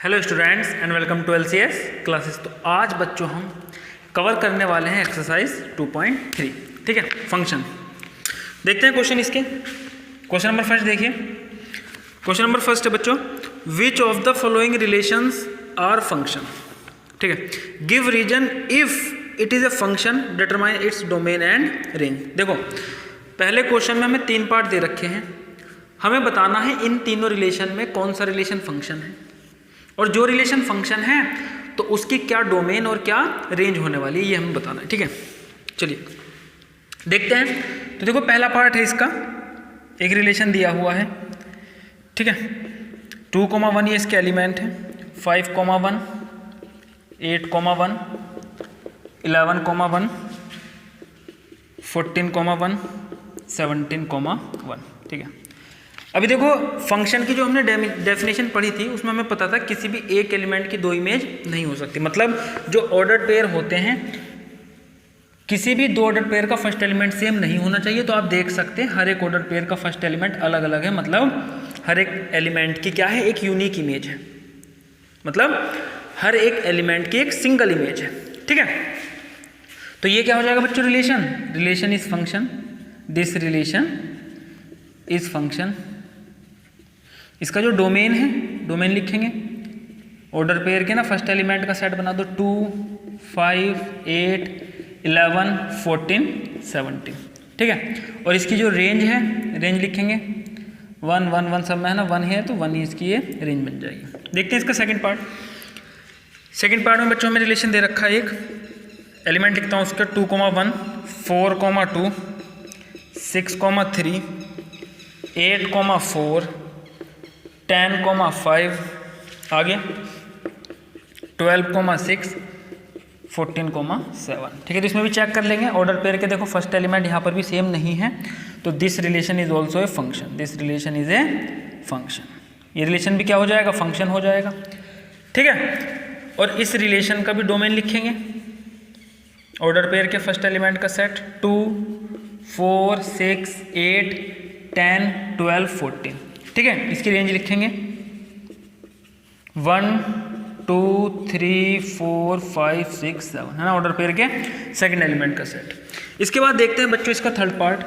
Hello students and welcome to LCS classes. तो आज बच्चों हम कवर करने वाले हैं एक्सरसाइज 2.3, ठीक है, फंक्शन। देखते हैं क्वेश्चन इसके। क्वेश्चन नंबर फर्स्ट देखिए। क्वेश्चन नंबर फर्स्ट है बच्चों, which of the following relations are function, ठीक है। Give reason if it is a function, determine its domain and range. देखो पहले क्वेश्चन में हमें 3 पार्ट दे रखे हैं, हमें बताना है इन तीनों रिलेशन में कौन सा रिलेशन फंक्शन है, और जो रिलेशन फंक्शन है तो उसकी क्या डोमेन और क्या रेंज होने वाली है, ये हमें बताना है, ठीक है। चलिए देखते हैं। तो देखो पहला पार्ट है इसका, एक रिलेशन दिया हुआ है, ठीक है। 2,1 ये इसके एलिमेंट है, 5,1, 8,1, 11,1, 14,1, 17,1, ठीक है। अभी देखो फंक्शन की जो हमने डेफिनेशन पढ़ी थी उसमें हमें पता था किसी भी एक एलिमेंट की 2 इमेज नहीं हो सकती। मतलब जो ऑर्डर्ड पेयर होते हैं, किसी भी 2 ऑर्डर्ड पेयर का फर्स्ट एलिमेंट सेम नहीं होना चाहिए। तो आप देख सकते हैं हर एक ऑर्डर्ड पेयर का फर्स्ट एलिमेंट अलग अलग है, मतलब हर एक एलिमेंट की क्या है, एक यूनिक इमेज है, मतलब हर एक एलिमेंट की एक सिंगल इमेज है, ठीक है। तो ये क्या हो जाएगा बच्चों, relation is function, this relation is function. इसका जो डोमेन है, डोमेन लिखेंगे ऑर्डर पेयर के ना, फर्स्ट एलिमेंट का सेट बना दो, 2, 5, 8, 11, 14, 17, ठीक है। और इसकी जो रेंज है, रेंज लिखेंगे 1, 1, 1 सब में है ना, 1 है तो 1 ही इसकी ये रेंज बन जाएगी। देखते हैं इसका सेकंड पार्ट। सेकंड पार्ट में बच्चों हमें रिलेशन दे रखा है, एक एलिमेंट लिखता हूँ उसका 2,1, 4,2, 6,3, 8,4, 10,5, आगे 12,6, 14,7, ठीक है। तो इसमें भी चेक कर लेंगे ऑर्डर पेयर के। देखो फर्स्ट एलिमेंट यहाँ पर भी सेम नहीं है, तो this relation is also a function, this relation is a function. ये रिलेशन भी क्या हो जाएगा, फंक्शन हो जाएगा, ठीक है। और इस रिलेशन का भी डोमेन लिखेंगे, ऑर्डर पेयर के फर्स्ट एलिमेंट का सेट 2, 4, 6, 8, 10, 12, 14, ठीक है। इसकी रेंज लिखेंगे 1, 2, 3, 4, 5, 6, 7, है ना, ऑर्डर पेयर के सेकंड एलिमेंट का सेट। इसके बाद देखते हैं बच्चों इसका थर्ड पार्ट।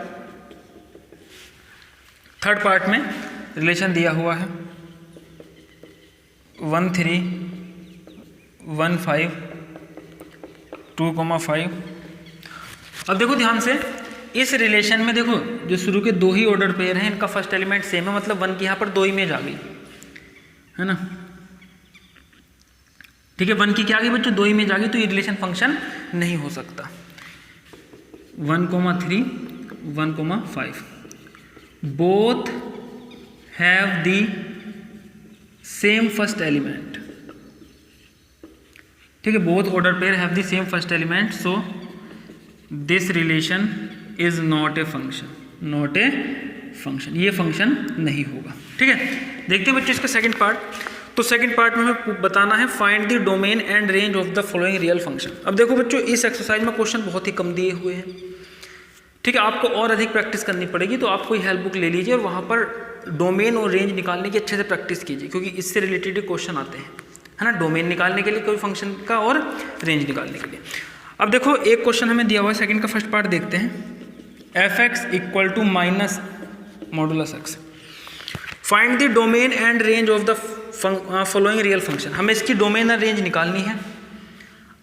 थर्ड पार्ट में रिलेशन दिया हुआ है 1, 3, 1, 5, 2,5। अब देखो ध्यान से, इस रिलेशन में देखो जो शुरू के 2 ही ऑर्डर पेयर हैं, इनका फर्स्ट एलिमेंट सेम है, मतलब 1 की यहाँ पर 2 इमेज आ गई, है ना, ठीक है। 1 की क्या आ गई बच्चों, 2 इमेज आ गई, तो ये रिलेशन फंक्शन नहीं हो सकता। 1,3, 1,5 both have the same first element, ठीक है। Both order pair have the same first element, so this relation is not a function, not a function, ये फंक्शन नहीं होगा, ठीक है। देखते हैं बच्चों इसका सेकंड पार्ट। तो सेकंड पार्ट में हमें बताना है find the domain and range of the following real function. अब देखो बच्चों इस एक्सरसाइज में क्वेश्चन बहुत ही कम दिए हुए हैं, ठीक है। आपको और अधिक प्रैक्टिस करनी पड़ेगी, तो आप कोई हेल्प बुक ले लीजिए और वहाँ पर डोमेन और रेंज निकालने की अच्छे से प्रैक्टिस कीजिए, क्योंकि इससे रिलेटेड क्वेश्चन आते हैं, है ना, डोमेन निकालने के लिए कोई फंक्शन का और रेंज निकालने के लिए। अब देखो एक क्वेश्चन हमें दिया हुआ है, सेकंड का फर्स्ट पार्ट देखते हैं। f(x) = minus modulus x, find the domain and range of the following real function. हमें इसकी डोमेन और रेंज निकालनी है।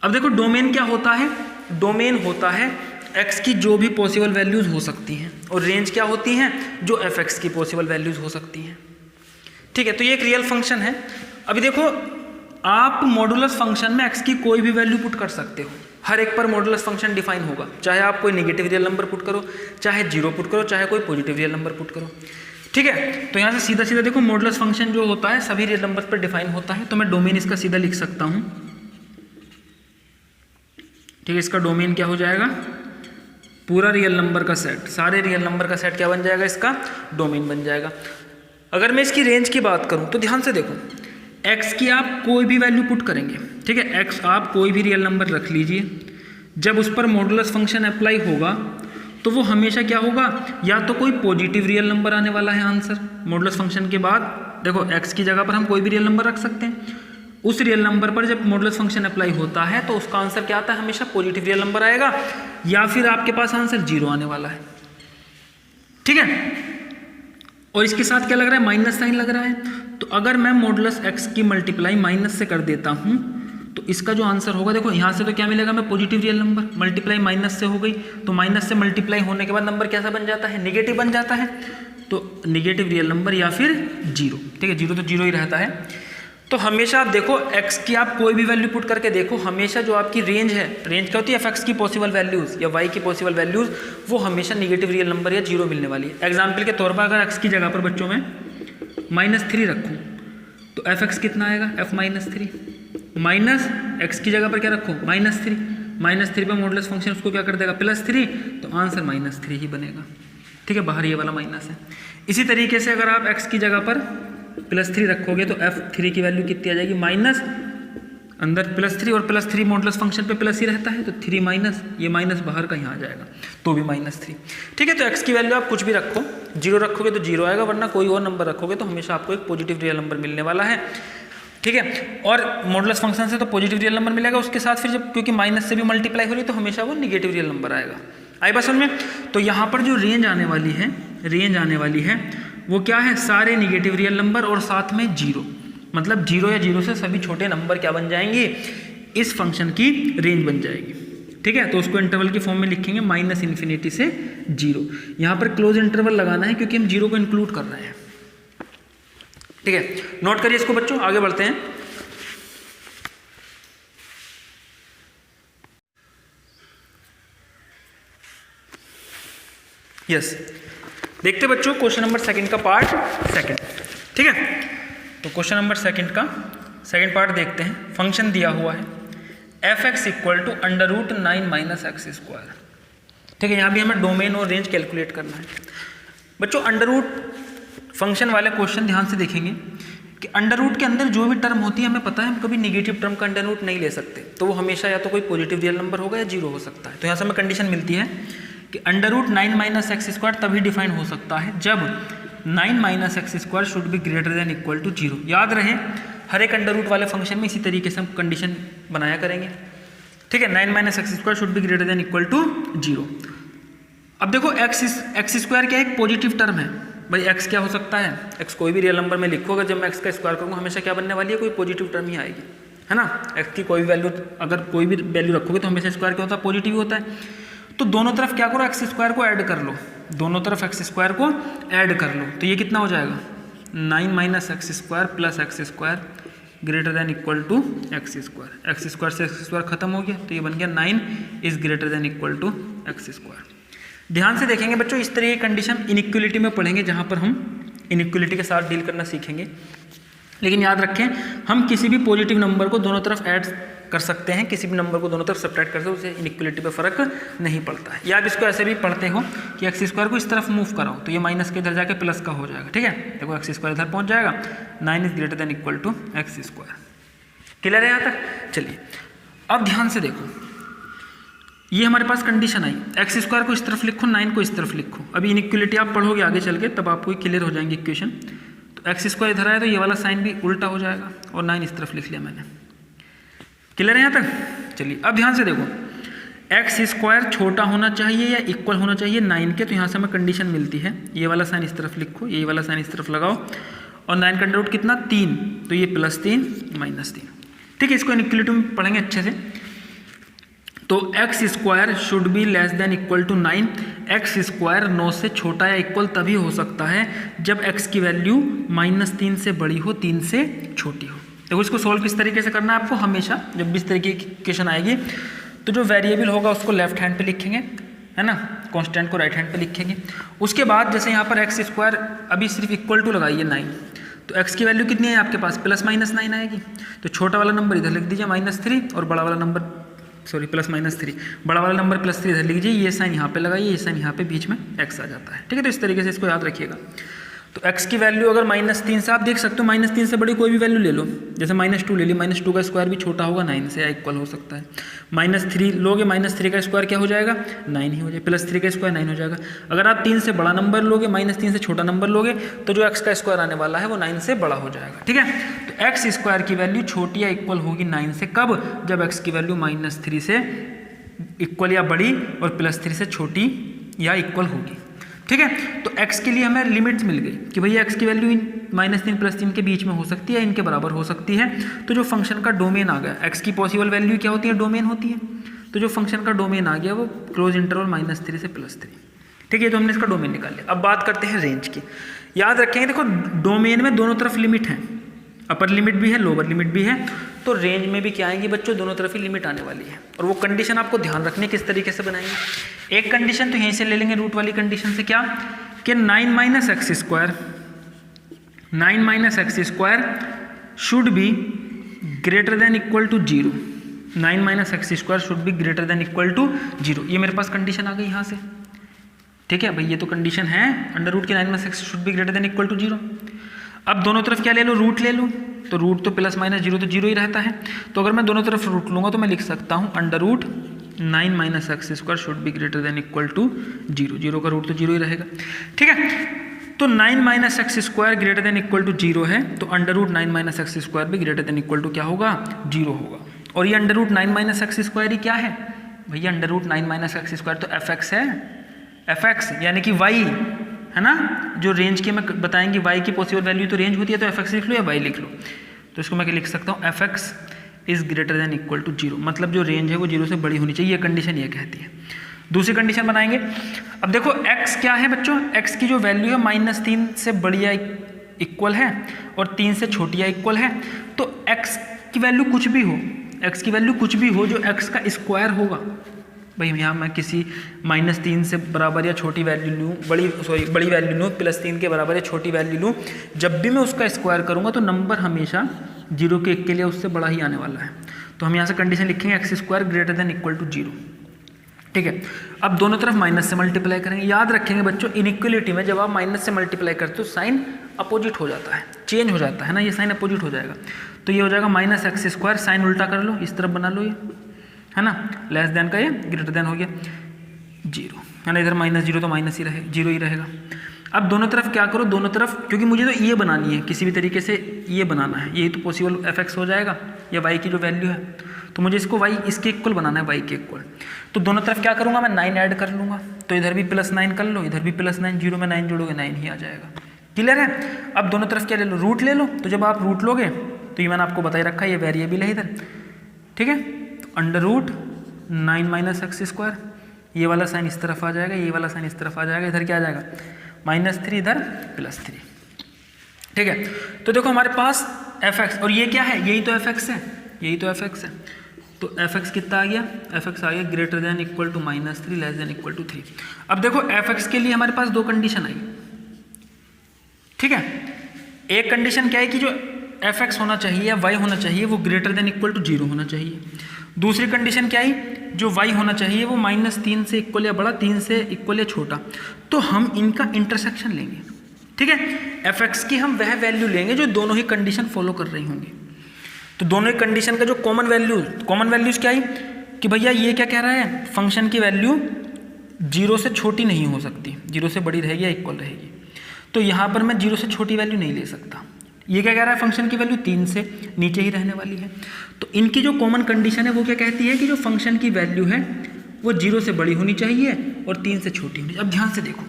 अब देखो डोमेन क्या होता है, डोमेन होता है x की जो भी पॉसिबल वैल्यूज हो सकती हैं, और रेंज क्या होती हैं, जो f(x) की पॉसिबल वैल्यूज हो सकती हैं, ठीक है। तो ये एक रियल फंक्शन है। अभी देखो आप मॉडुलस फंक्शन में x की कोई भी वैल्यू पुट कर सकते हो, हर एक पर मॉडुलस फंक्शन डिफाइन होगा, चाहे आप कोई नेगेटिव रियल नंबर पुट करो, चाहे 0 पुट करो, चाहे कोई पॉजिटिव रियल नंबर पुट करो, ठीक है। तो यहाँ से सीधा सीधा देखो मॉडुलस फंक्शन जो होता है सभी रियल नंबर पर डिफाइन होता है। तो मैं डोमेन इसका सीधा लिख सकता हूँ, ठीक है। इसका डोमेन क्या हो जाएगा, पूरा रियल नंबर का सेट, सारे रियल नंबर का सेट क्या बन जाएगा, इसका डोमेन बन जाएगा। अगर मैं इसकी रेंज की बात करूँ तो ध्यान से देखो, x की आप कोई भी वैल्यू पुट करेंगे, ठीक है, x आप कोई भी रियल नंबर रख लीजिए, जब उस पर मॉडुलस फंक्शन अप्लाई होगा तो वो हमेशा क्या होगा, या तो कोई पॉजिटिव रियल नंबर आने वाला है आंसर मॉडुलस फंक्शन के बाद। देखो x की जगह पर हम कोई भी रियल नंबर रख सकते हैं, उस रियल नंबर पर जब मॉडुलस फंक्शन अप्लाई होता है तो उसका आंसर क्या आता है, हमेशा पॉजिटिव रियल नंबर आएगा, या फिर आपके पास आंसर 0 आने वाला है। ठीक है, और इसके साथ क्या लग रहा है, माइनस साइन लग रहा है। तो अगर मैं मॉडुलस x की मल्टीप्लाई माइनस से कर देता हूं तो इसका जो आंसर होगा, देखो यहाँ से तो क्या मिलेगा, मैं positive real number, multiply minus से हो गई, तो माइनस से मल्टीप्लाई होने के बाद नंबर कैसा बन जाता है, निगेटिव बन जाता है। तो निगेटिव रियल नंबर या फिर 0। ठीक है, 0 तो 0 ही रहता है। तो हमेशा आप देखो x की आप कोई भी वैल्यू पुट करके देखो, हमेशा जो आपकी रेंज है, रेंज क्या होती है, f(x) की पॉसिबल वैल्यूज़ या y की पॉसिबल वैल्यूज़, वो हमेशा निगेटिव रियल नंबर या 0 मिलने वाली है। एग्जाम्पल के तौर पर अगर x की जगह पर बच्चों में -3 रखूँ तो f(x) कितना आएगा, f-3, माइनस x की जगह पर क्या रखो, -3, -3 पर मॉडुलस फंक्शन उसको क्या कर देगा, +3, तो आंसर -3 ही बनेगा। ठीक है, बाहर ये वाला माइनस है। इसी तरीके से अगर आप x की जगह पर +3 रखोगे तो f3 की वैल्यू कितनी आ जाएगी, माइनस, अंदर +3 और +3 मॉडुलस फंक्शन पे प्लस ही रहता है, तो 3 माइनस, ये माइनस बाहर का यहाँ आ जाएगा, तो भी -3। ठीक है, तो x की वैल्यू आप कुछ भी रखो, 0 रखोगे तो 0 आएगा, वरना कोई और नंबर रखोगे तो हमेशा आपको एक पॉजिटिव रियल नंबर मिलने वाला है। ठीक है, और मॉडुलस फंक्शन से तो पॉजिटिव रियल नंबर मिलेगा, उसके साथ फिर जब क्योंकि माइनस से भी मल्टीप्लाई हो रही है तो हमेशा वो निगेटिव रियल नंबर आएगा। आई बात समझ में? तो यहाँ पर जो रेंज आने वाली है, रेंज आने वाली है वो क्या है, सारे निगेटिव रियल नंबर और साथ में 0, मतलब 0 या 0 से सभी छोटे नंबर क्या बन जाएंगे, इस फंक्शन की रेंज बन जाएगी। ठीक है, तो उसको इंटरवल की फॉर्म में लिखेंगे -∞ से 0। यहाँ पर क्लोज इंटरवल लगाना है क्योंकि हम 0 को इंक्लूड कर रहे हैं। ठीक है, नोट करिए इसको बच्चों, आगे बढ़ते हैं। यस, देखते बच्चों क्वेश्चन नंबर 2 का पार्ट 2। ठीक है, तो क्वेश्चन नंबर 2 का सेकंड पार्ट देखते हैं। फंक्शन दिया हुआ है f(x) = √9 - x²। ठीक है, यहाँ भी हमें डोमेन और रेंज कैलकुलेट करना है। बच्चों अंडर रूट फंक्शन वाले क्वेश्चन ध्यान से देखेंगे कि अंडर रूट के अंदर जो भी टर्म होती है, हमें पता है हम कभी नेगेटिव टर्म का अंडर रूट नहीं ले सकते, तो वो हमेशा या तो कोई पॉजिटिव रियल नंबर होगा या 0 हो सकता है। तो यहाँ से हमें कंडीशन मिलती है कि √9 - x² तभी डिफाइन हो सकता है जब 9 - x² should be greater than equal to 0। याद रहे, हर एक अंडर रूट वाले फंक्शन में इसी तरीके से हम कंडीशन बनाया करेंगे। ठीक है, 9 - x² should be greater than equal to 0। अब देखो x² क्या एक पॉजिटिव टर्म है भाई, x क्या हो सकता है, x कोई भी रियल नंबर में लिखो, अगर जब मैं x का स्क्वायर करूँगा हमेशा क्या बनने वाली है, कोई पॉजिटिव टर्म ही आएगी, है ना। x की कोई भी वैल्यू, अगर कोई भी वैल्यू रखोगे तो हमेशा स्क्वायर क्या होता है, पॉजिटिव होता है। तो दोनों तरफ क्या करो, x² को ऐड कर लो, दोनों तरफ x² को ऐड कर लो, तो ये कितना हो जाएगा, 9 - x² + x² greater than equal to x²। x² से x² खत्म हो गया, तो ये बन गया 9 is greater than equal to x²। ध्यान से देखेंगे बच्चों, इस तरह की कंडीशन इनइक्वलिटी में पढ़ेंगे, जहाँ पर हम इनइक्वलिटी के साथ डील करना सीखेंगे। लेकिन याद रखें, हम किसी भी पॉजिटिव नंबर को दोनों तरफ ऐड कर सकते हैं, किसी भी नंबर को दोनों तरफ सब्ट्रैक्ट कर सकते हैं, उससे इनइक्वलिटी पे फर्क नहीं पड़ता है। या आप इसको ऐसे भी पढ़ते हो कि x² को इस तरफ मूव कराओ तो ये माइनस के इधर जाके प्लस का हो जाएगा। ठीक है, देखो x² इधर पहुंच जाएगा, 9 is greater than equal to x²। Clear है यहाँ तक? चलिए अब ध्यान से देखो, ये हमारे पास कंडीशन आई, x² को इस तरफ लिखो, 9 को इस तरफ लिखो। अभी इनइक्वलिटी आप पढ़ोगे आगे चल के, तब आपको क्लियर हो जाएंगे इक्वेशन। तो x² इधर आया तो ये वाला साइन भी उल्टा हो जाएगा, और 9 इस तरफ लिख लिया मैंने। क्लियर है यहाँ तक? चलिए अब ध्यान से देखो, x² छोटा होना चाहिए या इक्वल होना चाहिए 9 के, तो यहाँ से हमें कंडीशन मिलती है, ये वाला साइन इस तरफ लिखो, ये वाला साइन इस तरफ लगाओ, और 9 का अंडर रूट कितना, 3, तो ये +3 -3। ठीक है, इसको इनइक्वलिटी में पढ़ेंगे अच्छे से। तो x² should be less than equal to 9। x² 9 से छोटा या इक्वल तभी हो सकता है जब x की वैल्यू -3 से बड़ी हो, 3 से छोटी हो। देखो इसको सॉल्व किस तरीके से करना है आपको, हमेशा जब भी इस तरीके की इक्वेशन आएगी तो जो वेरिएबल होगा उसको लेफ्ट हैंड पे लिखेंगे, है ना, कांस्टेंट को राइट हैंड पे लिखेंगे। उसके बाद जैसे यहाँ पर x² अभी सिर्फ इक्वल टू लगाइए 9, तो x की वैल्यू कितनी है आपके पास, +-9 आएगी, तो छोटा वाला नंबर इधर लिख दीजिए -3, और बड़ा वाला नंबर +-3, बड़ा वाला नंबर +3 इधर लिख दीजिए, ये साइन यहाँ पे लगाइए, ये साइन यहाँ पे बीच में x आ जाता है। ठीक है, तो इस तरीके से इसको याद रखिएगा। तो x की वैल्यू अगर -3 से, आप देख सकते हो -3 से बड़ी कोई भी वैल्यू ले लो, जैसे -2 ले ली, -2 का स्क्वायर भी छोटा होगा 9 से या इक्वल हो सकता है। -3 लोगे, -3 का स्क्वायर क्या हो जाएगा 9 ही हो जाएगा, +3 का स्क्वायर 9 हो जाएगा। अगर आप 3 से बड़ा नंबर लोगे, -3 से छोटा नंबर लोगे, तो जो x का स्क्वायर आने वाला है वो 9 से बड़ा हो जाएगा। ठीक है, तो x स्क्वायर की वैल्यू छोटी या इक्वल होगी 9 से, कब? जब x की वैल्यू -3 से इक्वल या बड़ी और +3 से छोटी या इक्वल होगी। ठीक है, तो x के लिए हमें लिमिट्स मिल गई कि भैया x की वैल्यू -3 +3 के बीच में हो सकती है, इनके बराबर हो सकती है। तो जो फंक्शन का डोमेन आ गया, x की पॉसिबल वैल्यू क्या होती है? डोमेन होती है। तो जो फंक्शन का डोमेन आ गया वो क्लोज इंटरवल -3 से +3। ठीक है, तो हमने इसका डोमेन निकाल लिया। अब बात करते हैं रेंज की। याद रखेंगे, देखो डोमेन में दोनों तरफ लिमिट है, अपर लिमिट भी है, लोअर लिमिट भी है। तो रेंज में भी क्या आएंगी बच्चों? दोनों तरफ ही लिमिट आने वाली है। और वो कंडीशन आपको ध्यान रखनी किस तरीके से बनाएंगे। एक कंडीशन तो यहीं से ले लेंगे, रूट वाली कंडीशन से, क्या कि 9 - x square should be greater than equal to 0। 9 - x square should be greater than equal to 0। ये मेरे पास कंडीशन आ गई यहाँ से। ठीक है भाई, ये तो कंडीशन है, अंडर रूट के 9 - x should be greater than equal to 0। अब दोनों तरफ क्या ले लो? रूट ले लो। तो रूट तो +-0 तो 0 ही रहता है। तो अगर मैं दोनों तरफ रूट लूँगा तो मैं लिख सकता हूँ under root 9 - x square should be greater than equal to 0। 0 का रूट तो 0 ही रहेगा। ठीक है, तो 9 - x square greater than equal to 0 है, तो अंडर रूट 9 - x स्क्वायर भी ग्रेटर देन इक्वल टू क्या होगा? 0 होगा। और ये अंडर रूट 9 - x स्क्वायर ही क्या है भैया? अंडर रूट 9 - x स्क्वायर तो fx है, fx यानी कि y है ना, जो रेंज के मैं बताएंगे y की पॉसिबल वैल्यू तो रेंज होती है, तो fx लिख लो या y लिख लो। तो इसको मैं क्या लिख सकता हूँ? fx is greater than equal to 0, मतलब जो रेंज है वो 0 से बड़ी होनी चाहिए, ये कंडीशन ये कहती है। दूसरी कंडीशन बनाएंगे। अब देखो x क्या है बच्चों? x की जो वैल्यू है -3 से बड़ी या इक्वल है और 3 से छोटी या इक्वल है। तो x की वैल्यू कुछ भी हो, x की वैल्यू कुछ भी हो जो x का स्क्वायर होगा। भाई यहाँ मैं किसी -3 से बराबर या छोटी वैल्यू लूँ, बड़ी वैल्यू लूँ, +3 के बराबर या छोटी वैल्यू लूँ, जब भी मैं उसका स्क्वायर करूँगा तो नंबर हमेशा 0 के 1 के लिए उससे बड़ा ही आने वाला है। तो हम यहाँ से कंडीशन लिखेंगे x square greater than equal to 0। ठीक है, अब दोनों तरफ माइनस से मल्टीप्लाई करेंगे। याद रखेंगे बच्चों, इनइक्वलिटी में जब आप माइनस से मल्टीप्लाई करते हो साइन अपोजिट हो जाता है, चेंज हो जाता है ना, ये साइन अपोजिट हो जाएगा। तो ये हो जाएगा -x स्क्वायर, साइन उल्टा कर लो, इस तरफ बना लो, ये है ना, लेस देन का ये ग्रेटर देन हो गया 0, है ना, इधर -0 तो माइनस ही रहे, 0 ही रहेगा। अब दोनों तरफ क्या करो? दोनों तरफ, क्योंकि मुझे तो ये बनानी है, किसी भी तरीके से ये बनाना है, यही तो पॉसिबल fx हो जाएगा या y की जो वैल्यू है, तो मुझे इसको y इसके इक्वल बनाना है, y के इक्वल। तो दोनों तरफ क्या करूँगा मैं? 9 ऐड कर लूँगा, तो इधर भी +9 कर लो, इधर भी +9, 0 में 9 जोड़ोगे 9 ही आ जाएगा। क्लियर है? अब दोनों तरफ क्या ले लो? रूट ले लो। तो जब आप रूट लोगे तो ये मैंने आपको बताई रखा है, ये वेरिएबल है इधर। ठीक है, तो अंडर रूट 9 - x स्क्वायर, ये वाला साइन इस तरफ आ जाएगा, ये वाला साइन इस तरफ आ जाएगा, इधर क्या आ जाएगा -3, इधर +3। ठीक है, तो देखो हमारे पास fx, और ये क्या है? यही तो fx है, यही तो fx है। तो fx कितना आ गया? fx आ गया greater than equal to -3 less than equal to 3। अब देखो fx के लिए हमारे पास दो कंडीशन आई। ठीक है, एक कंडीशन क्या है कि जो fx होना चाहिए या y होना चाहिए वो ग्रेटर देन इक्वल टू 0 होना चाहिए। दूसरी कंडीशन क्या है? जो y होना चाहिए वो -3 से इक्वल या बड़ा, 3 से इक्वल या छोटा। तो हम इनका इंटरसेक्शन लेंगे। ठीक है, fx की हम वह वैल्यू लेंगे जो दोनों ही कंडीशन फॉलो कर रही होंगी। तो दोनों ही कंडीशन का जो कॉमन वैल्यूज क्या है कि भैया ये क्या कह रहा है? फंक्शन की वैल्यू 0 से छोटी नहीं हो सकती, 0 से बड़ी रहेगी या इक्वल रहेगी। तो यहाँ पर मैं 0 से छोटी वैल्यू नहीं ले सकता। ये क्या कह रहा है? फंक्शन की वैल्यू 3 से नीचे ही रहने वाली है। तो इनकी जो कॉमन कंडीशन है वो क्या कहती है कि जो फंक्शन की वैल्यू है वो 0 से बड़ी होनी चाहिए और 3 से छोटी होनी चाहिए। अब ध्यान से देखो,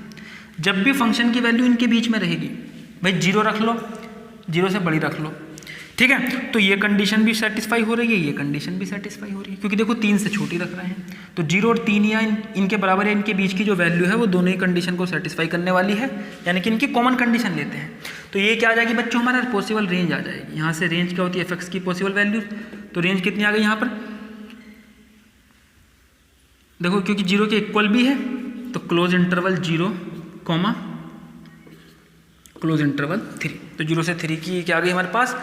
जब भी फंक्शन की वैल्यू इनके बीच में रहेगी, भाई 0 रख लो, 0 से बड़ी रख लो। ठीक है, तो ये कंडीशन भी सेटिस्फाई हो रही है, ये कंडीशन भी सेटिस्फाई हो रही है, क्योंकि देखो 3 से छोटी रख रहे हैं। तो 0 और 3 या इनके बराबर या इनके बीच की जो वैल्यू है वो दोनों ही कंडीशन को सेटिस्फाई करने वाली है, यानी कि इनकी कॉमन कंडीशन लेते हैं। तो ये क्या आ जाएगी बच्चों? हमारा पॉसिबल रेंज आ जाएगी। यहाँ से रेंज क्या होती है? fx की पॉसिबल वैल्यू। तो रेंज कितनी आ गई यहाँ पर? देखो, क्योंकि 0 के इक्वल भी है तो क्लोज इंटरवल 0, क्लोज इंटरवल 3। तो 0 से 3 की क्या आ गई हमारे पास?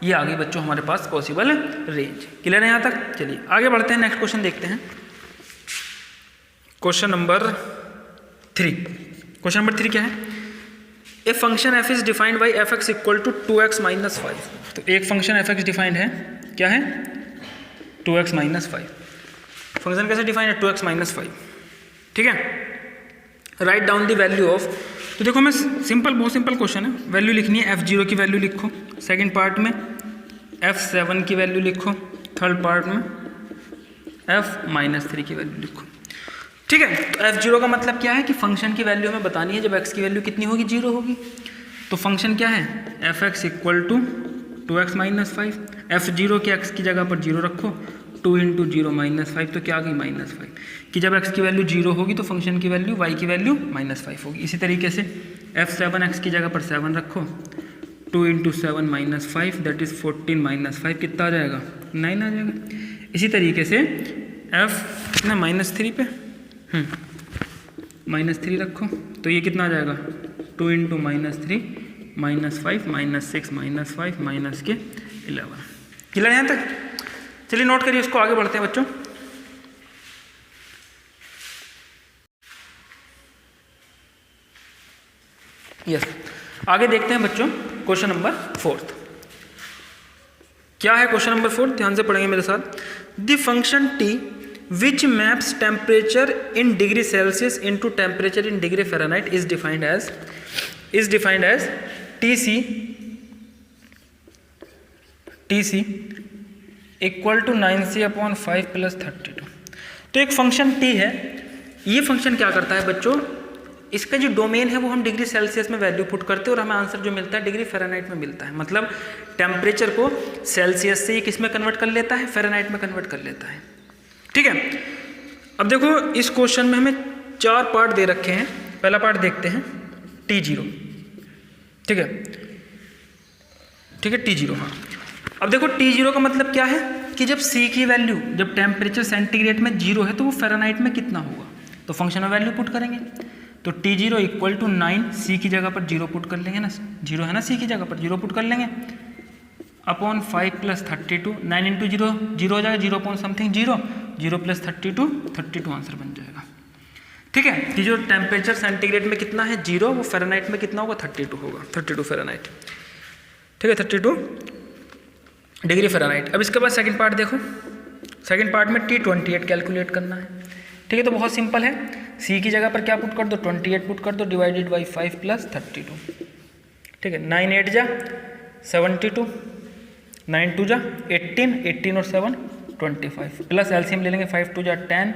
ये आ गई बच्चों हमारे पास पॉसिबल रेंज। क्लियर है यहाँ तक? चलिए आगे बढ़ते हैं, नेक्स्ट क्वेश्चन देखते हैं। क्वेश्चन नंबर 3 क्या है? A function f is defined by f x equal to 2x minus 5। तो एक फंक्शन एफ एक्स डिफाइंड है, क्या है? 2x minus 5। फंक्शन कैसे डिफाइंड है? 2x minus 5। ठीक है, write down the value of, तो देखो मैं सिंपल, बहुत सिंपल क्वेश्चन है, वैल्यू लिखनी है, f0 की वैल्यू लिखो, सेकंड पार्ट में f7 की वैल्यू लिखो, थर्ड पार्ट में f-3 की वैल्यू लिखो। ठीक है, तो f0 का मतलब क्या है कि फंक्शन की वैल्यू हमें बतानी है जब x की वैल्यू कितनी होगी? 0 होगी। तो फंक्शन क्या है? f(x) equal to 2x minus 5। f0 के x की जगह पर 0 रखो, 2 इंटू 0 माइनस 5, तो क्या आ गई? माइनस 5। कि जब x की वैल्यू 0 होगी तो फंक्शन की वैल्यू y की वैल्यू -5 होगी। इसी तरीके से f7 x की जगह पर 7 रखो, 2 into 7 minus 5, that is 14 minus 5, कितना आ जाएगा? 9 आ जाएगा। इसी तरीके से f कितना? -3 पे -3 रखो, तो ये कितना आ जाएगा? 2 इंटू -3 -5 -6 -5 माइनस के 11। क्लियर यहाँ तक? चलिए नोट करिए, इसको आगे बढ़ते हैं बच्चों। यस, आगे देखते हैं बच्चों क्वेश्चन नंबर 4। क्या है क्वेश्चन नंबर 4? ध्यान से पढ़ेंगे मेरे साथ। The function t which maps temperature in degree Celsius into temperature in degree Fahrenheit is defined as Tc equal to 9c/5 plus 32। तो एक फंक्शन t है, ये फंक्शन क्या करता है बच्चों? इसका जो डोमेन है वो हम डिग्री सेल्सियस में वैल्यू पुट करते हैं और हमें आंसर जो मिलता है डिग्री फ़ारेनहाइट में मिलता है। मतलब टेम्परेचर को सेल्सियस से किस में कन्वर्ट कर लेता है? फ़ारेनहाइट में कन्वर्ट कर लेता है। ठीक है, अब देखो इस क्वेश्चन में हमें 4 पार्ट दे रखे हैं। पहला पार्ट देखते हैं T0। ठीक है, T0। हाँ, अब देखो T0 का मतलब क्या है कि जब C की वैल्यू, जब टेम्परेचर सेंटीग्रेड में 0 है तो वो फ़ारेनहाइट में कितना होगा? तो फंक्शन में वैल्यू पुट करेंगे। तो T0 इक्वल टू 9, C की जगह पर 0 पुट कर लेंगे ना, 0 है ना, C की जगह पर 0 पुट कर लेंगे, अपॉन 5 प्लस 32, 9 इंटू 0 0 हो जाएगा, 0 अपॉन समथिंग 0, 0 प्लस 32 आंसर बन जाएगा। ठीक है, कि जो टेम्परेचर सेंटीग्रेड में कितना है? 0, वो फ़ारेनहाइट में कितना होगा? 32 होगा, 32 फ़ारेनहाइट। ठीक है, 32 डिग्री फ़ारेनहाइट। अब इसके बाद सेकंड पार्ट देखो, सेकंड पार्ट में T28 कैलकुलेट करना है। ठीक है, तो बहुत सिंपल है, C की जगह पर क्या पुट कर दो? 28 पुट कर दो, डिवाइडेड बाई 5 प्लस 32। ठीक है, 9 8 जा 72, 9 2 जा 18, 18 और 7 25, प्लस एलसीएम ले लेंगे, 5 2 जा 10,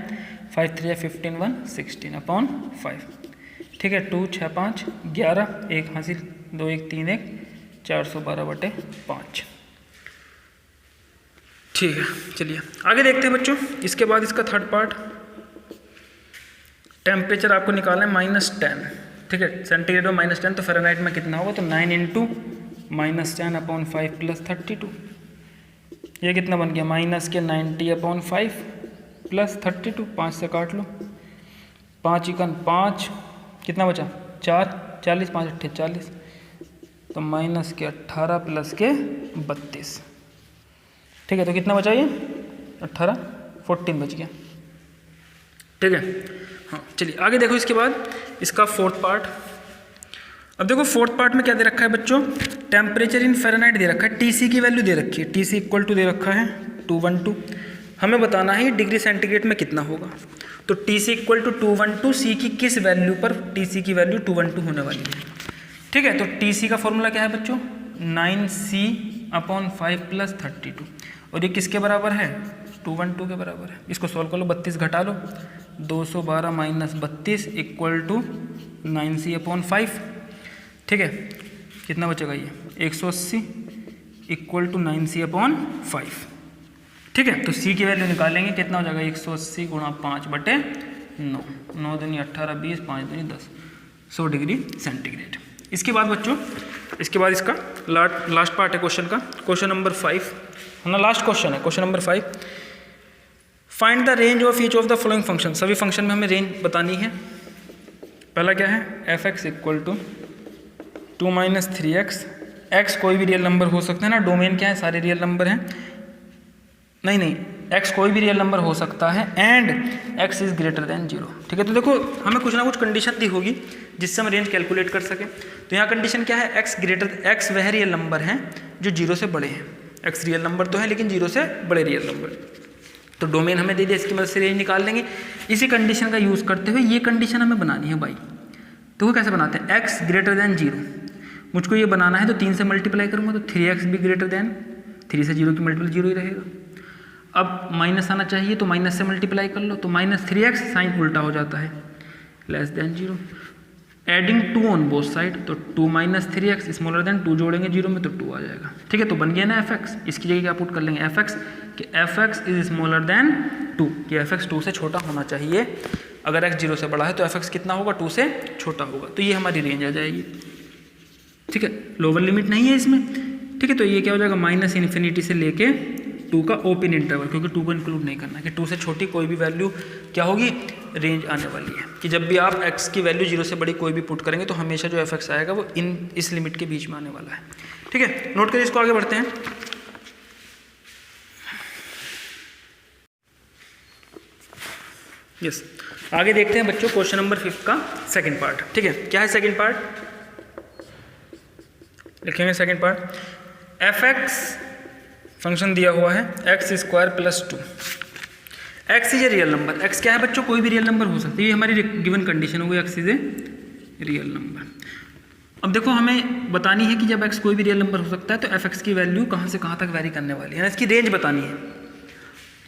5 3 जा 15, 1 16 अपॉन 5। ठीक है, 2 6 5 11, 1 हासिल, 2 1 3 1, 412/5। ठीक है, चलिए आगे देखते हैं बच्चों। इसके बाद इसका थर्ड पार्ट, टेम्परेचर आपको निकालना है -10। ठीक है, सेंटीग्रेड में -10, तो फ़ारेनहाइट में कितना होगा? तो 9 इंटू -10 अपॉन 5 प्लस 32, ये कितना बन गया? -90/5 प्लस 32, 5 से काट लो, 5 × 5 कितना बचा? 4, 40, 5 8 40, तो -18 प्लस 32। ठीक है, तो कितना बचा ये? 18, 14 बच गया। ठीक है, हाँ चलिए आगे देखो। इसके बाद इसका फोर्थ पार्ट। अब देखो फोर्थ पार्ट में क्या दे रखा है बच्चों? टेम्परेचर इन फ़ारेनहाइट दे रखा है, टीसी की वैल्यू दे रखी है, टीसी इक्वल टू दे रखा है 212। हमें बताना है डिग्री सेंटीग्रेड में कितना होगा। तो टीसी इक्वल टू 212, सी की किस वैल्यू पर टीसी की वैल्यू 212 होने वाली है। ठीक है, तो टीसी का फॉर्मूला क्या है बच्चों? 9c/5 प्लस 32, और ये किसके बराबर है? 212 के बराबर है। इसको सॉल्व कर लो, 32 घटा लो, 212 माइनस 32 इक्वल टू 9c/5। ठीक है, कितना बचेगा ये? 180 इक्वल टू 9c/5। ठीक है, तो c की वैल्यू निकालेंगे, कितना हो जाएगा? 180 गुणा 5/9, 9 दूनी 18, 20, 5 दूनी 10, 100 डिग्री सेंटीग्रेड। इसके बाद बच्चों, इसके बाद इसका लास्ट पार्ट है क्वेश्चन का, क्वेश्चन नंबर 5 है ना, लास्ट क्वेश्चन है, question number 5। Find the range of each of the following function. सभी फंक्शन में हमें रेंज बतानी है। पहला क्या है? f(x) equal to 2 - 3x। x कोई भी रियल नंबर हो सकता है ना, डोमेन क्या है? सारे रियल नंबर हैं। नहीं, x कोई भी रियल नंबर हो सकता है and x is greater than 0। ठीक है, तो देखो हमें कुछ ना कुछ कंडीशन दी होगी जिससे हम रेंज कैलकुलेट कर सकें। तो यहाँ कंडीशन क्या है, एक्स वह रियल नंबर हैं जो 0 से बड़े हैं। एक्स रियल नंबर तो है लेकिन 0 से बड़े रियल नंबर। तो डोमेन हमें दे दिया, इसकी मदद से रेंज निकाल लेंगे। इसी कंडीशन का यूज़ करते हुए ये कंडीशन हमें बनानी है भाई। तो वो कैसे बनाते हैं, एक्स ग्रेटर दैन 0। मुझको ये बनाना है तो 3 से मल्टीप्लाई करूँगा तो 3x भी ग्रेटर दैन 3 से 0 की मल्टीपल 0 ही रहेगा। अब माइनस आना चाहिए तो माइनस से मल्टीप्लाई कर लो तो -3x, साइन उल्टा हो जाता है, less than 0। Adding 2 on both side तो 2 - 3x स्मॉलर देन 2 जोड़ेंगे 0 में तो 2 आ जाएगा। ठीक है, तो बन गया ना fx। इसकी जगह क्या पुट कर लेंगे fx कि fx इज स्मॉलर देन 2, कि fx 2 से छोटा होना चाहिए। अगर x 0 से बड़ा है तो fx कितना होगा, 2 से छोटा होगा। तो ये हमारी रेंज आ जाएगी। ठीक है, लोअर लिमिट नहीं है इसमें। ठीक है, तो ये क्या हो जाएगा, -∞ से लेके 2 का ओपन इंटरवल, क्योंकि 2 को इंक्लूड नहीं करना कि 2 से छोटी कोई भी वैल्यू क्या होगी, रेंज आने वाली है। कि जब भी आप x की वैल्यू 0 से बड़ी कोई भी पुट करेंगे तो हमेशा जो fx आएगा वो इस लिमिट के बीच में आने वाला है। ठीक है, नोट करिए इसको, आगे बढ़ते हैं। यस, आगे देखते हैं बच्चों क्वेश्चन नंबर 5 का सेकंड पार्ट। ठीक है, क्या है सेकंड पार्ट, लिखेंगे सेकंड पार्ट। fx फंक्शन दिया हुआ है x² + 2। x is a real number. x क्या है बच्चों, कोई भी रियल नंबर हो सकती है। ये हमारी गिवन कंडीशन हो गई, x is a real number. अब देखो हमें बतानी है कि जब x कोई भी रियल नंबर हो सकता है तो fx की वैल्यू कहाँ से कहाँ तक वैरी करने वाली है ना, इसकी रेंज बतानी है।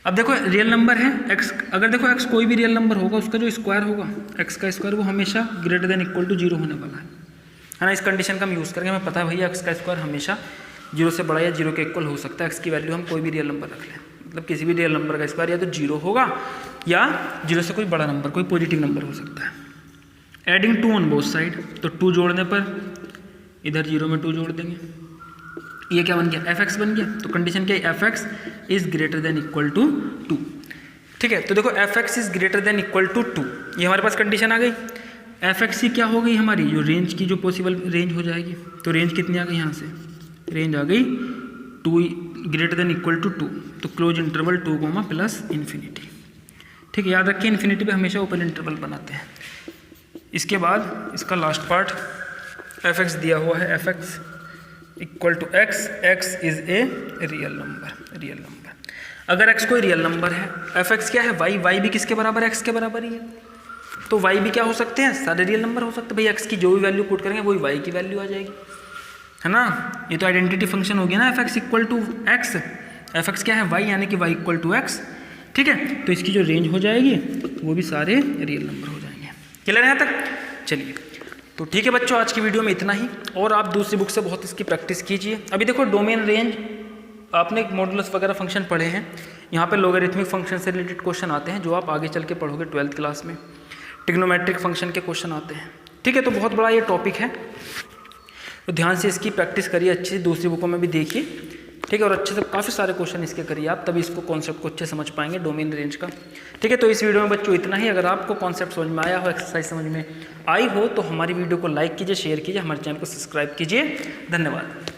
अब देखो रियल नंबर है x, अगर देखो x कोई भी रियल नंबर होगा उसका जो स्क्वायर होगा, x का स्क्वायर, वो हमेशा ग्रेटर देन इक्वल टू 0 होने वाला है ना। इस कंडीशन का हम यूज़ करेंगे। हमें पता है भैया x का स्क्वायर हमेशा 0 से बड़ा या 0 के इक्वल हो सकता है। x की वैल्यू हम कोई भी रियल नंबर रख लें, मतलब किसी भी रियल नंबर का स्क्वायर या तो 0 होगा या 0 से कोई बड़ा नंबर, कोई पॉजिटिव नंबर हो सकता है। एडिंग 2 ऑन बोथ साइड तो 2 जोड़ने पर इधर 0 में 2 जोड़ देंगे, ये क्या बन गया, fx बन गया। तो कंडीशन क्या है, fx is greater than equal to 2। ठीक है, तो देखो fx is greater than equal to 2, ये हमारे पास कंडीशन आ गई। fx की क्या हो गई, हमारी जो रेंज की जो पॉसिबल रेंज हो जाएगी। तो रेंज कितनी आ गई, यहाँ से रेंज आ गई 2 ग्रेटर देन इक्वल टू 2, तो क्लोज इंटरवल 2, +∞। ठीक है, याद रखिए इन्फिनिटी पे हमेशा ओपन इंटरवल बनाते हैं। इसके बाद इसका लास्ट पार्ट fx दिया हुआ है, fx equal to x, x is a real number. अगर x कोई रियल नंबर है, fx क्या है, y भी किसके बराबर है, x के बराबर ही है। तो y भी क्या हो सकते हैं, सारे रियल नंबर हो सकते हैं। भाई x की जो भी वैल्यू पुट करेंगे वही y की वैल्यू आ जाएगी, है ना। ये तो आइडेंटिटी फंक्शन हो गया ना, fx equal to x, fx क्या है, y, यानी कि y इक्वल टू x। ठीक है, तो इसकी जो रेंज हो जाएगी वो भी सारे रियल नंबर हो जाएंगे। क्लियर है यहाँ तक। चलिए, तो ठीक है बच्चों, आज की वीडियो में इतना ही। और आप दूसरी बुक से बहुत इसकी प्रैक्टिस कीजिए। अभी देखो डोमेन, रेंज, आपने मॉडुलस वगैरह फंक्शन पढ़े हैं, यहाँ पे लॉगरिथमिक फंक्शन से रिलेटेड क्वेश्चन आते हैं जो आप आगे चल के पढ़ोगे 12th क्लास में। ट्रिग्नोमेट्रिक फंक्शन के क्वेश्चन आते हैं। ठीक है, तो बहुत बड़ा ये टॉपिक है, तो ध्यान से इसकी प्रैक्टिस करिए, अच्छे से दूसरी बुकों में भी देखिए। ठीक है, और अच्छे से काफ़ी सारे क्वेश्चन इसके करिए आप, तभी इसको कॉन्सेप्ट को अच्छे समझ पाएंगे डोमेन रेंज का। ठीक है, तो इस वीडियो में बच्चों इतना ही। अगर आपको कॉन्सेप्ट समझ में आया हो, एक्सरसाइज समझ में आई हो, तो हमारी वीडियो को लाइक कीजिए, शेयर कीजिए, हमारे चैनल को सब्सक्राइब कीजिए। धन्यवाद।